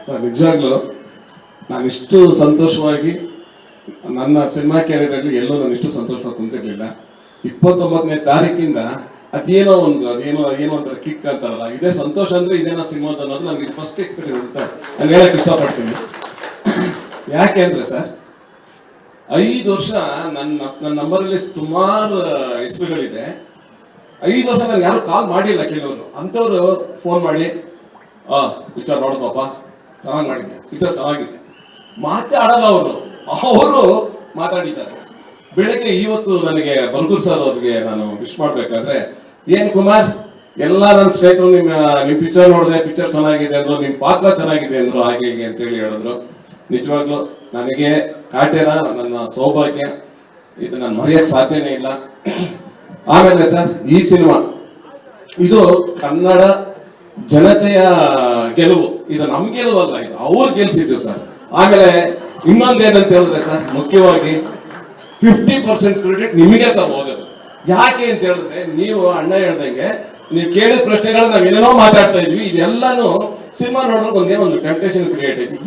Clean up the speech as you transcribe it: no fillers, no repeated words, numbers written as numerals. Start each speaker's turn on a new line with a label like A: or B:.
A: Sir ನಿಜವಾಗ್ಲೂ ನಾನಿಷ್ಟು ಸಂತೋಷವಾಗಿ ನನ್ನ ಸಿನಿಮಾ ಕ್ಯಾರಿಯರಲ್ಲಿ ಎಲ್ಲೂ ನಾನು ಇಷ್ಟು ಸಂತೋಷವಾಗಿ ಕುಂತಿರ್ಲಿಲ್ಲ. 29ನೇ ತಾರೀಕಿಂದ ಅದೇನೋ ಒಂಥರ ಕಿಕ್ ಅಂತಾರಲ್ಲ, ಇದೇ ಸಂತೋಷ ಅಂದ್ರೆ ಇದೇನೋ ಸಿನಿಮಾದ ಅನ್ನೋದು ನನಗೆ ಫಸ್ಟ್ ಎಕ್ಸ್ಪೀರಿಯನ್ಸ್ ಅಂತ ನಾನು ಹೇಳಕ್ ಇಷ್ಟಪಡ್ತೀನಿ. ಯಾಕೆ ಅಂದ್ರೆ ಸರ್ 5 ವರ್ಷ ನನ್ನ ನಂಬರಲ್ಲಿ ಸುಮಾರು ಹೆಸರುಗಳಿದೆ. 5 ವರ್ಷ ನಾನು ಯಾರು ಕಾಲ್ ಮಾಡಿಲ್ಲ. ಕೆಲವರು ಅಂಥವ್ರು ಫೋನ್ ಮಾಡಿ ಪಿಕ್ಚರ್ ನೋಡೋದಪ್ಪ ಚೆನ್ನಾಗಿ ಮಾಡಿದ್ದೆ, ಪಿಕ್ಚರ್ ಚೆನ್ನಾಗಿದೆ, ಮಾತಾಡಲ್ಲ ಅವರು ಮಾತಾಡಿದ್ದಾರೆ. ಬೆಳಗ್ಗೆ ಇವತ್ತು ನನಗೆ ಬಲ್ಗೂರ್ ಸರ್ ಅವ್ರಿಗೆ ನಾನು ವಿಶ್ ಮಾಡ್ಬೇಕಾದ್ರೆ, ಏನ್ ಕುಮಾರ್ ಎಲ್ಲ ನನ್ನ ಸ್ನೇಹಿತರು ನಿಮ್ ಪಿಕ್ಚರ್ ನೋಡಿದೆ, ಪಿಕ್ಚರ್ ಚೆನ್ನಾಗಿದೆ ಅಂದ್ರು, ನಿಮ್ ಪಾತ್ರ ಚೆನ್ನಾಗಿದೆ ಅಂದ್ರು, ಹಾಗೆ ಹೀಗೆ ಅಂತೇಳಿ ಹೇಳಿದ್ರು. ನಿಜವಾಗ್ಲು ನನಗೆ ಕಾಟೇರ ನನ್ನ ಸೌಭಾಗ್ಯ, ಇದು ನಾನು ಮರೆಯಕ್ಕೆ ಸಾಧ್ಯನೇ ಇಲ್ಲ. ಆಮೇಲೆ ಸರ್ ಈ ಸಿನಿಮಾ ಇದು ಕನ್ನಡ ಜನತೆಯ ಗೆಲುವು, ಇದು ನಮ್ ಗೆಲುವಲ್ಲ, ಇದು ಅವ್ರು ಗೆಲ್ಸಿದ್ದೀವಿ ಸರ್. ಆಮೇಲೆ ಇನ್ನೊಂದೇನಂತ ಹೇಳಿದ್ರೆ ಸರ್, ಮುಖ್ಯವಾಗಿ 50% ಕ್ರೆಡಿಟ್ ನಿಮಗೆ ಸರ್ ಹೋಗೋದು. ಯಾಕೆ ಅಂತ ಹೇಳಿದ್ರೆ, ನೀವು ಅಣ್ಣ ಹೇಳ್ದಂಗೆ ನೀವು ಕೇಳಿದ ಪ್ರಶ್ನೆಗಳು ನಾವೇನೇನೋ ಮಾತಾಡ್ತಾ ಇದ್ವಿ, ಇದೆಲ್ಲಾನು ಸಿನಿಮಾ ನೋಡೋಕೆ ಒಂದೇ ಒಂದು ಟೆಂಪ್ಟೇಷನ್ ಕ್ರಿಯೇಟ್ ಐತಿ.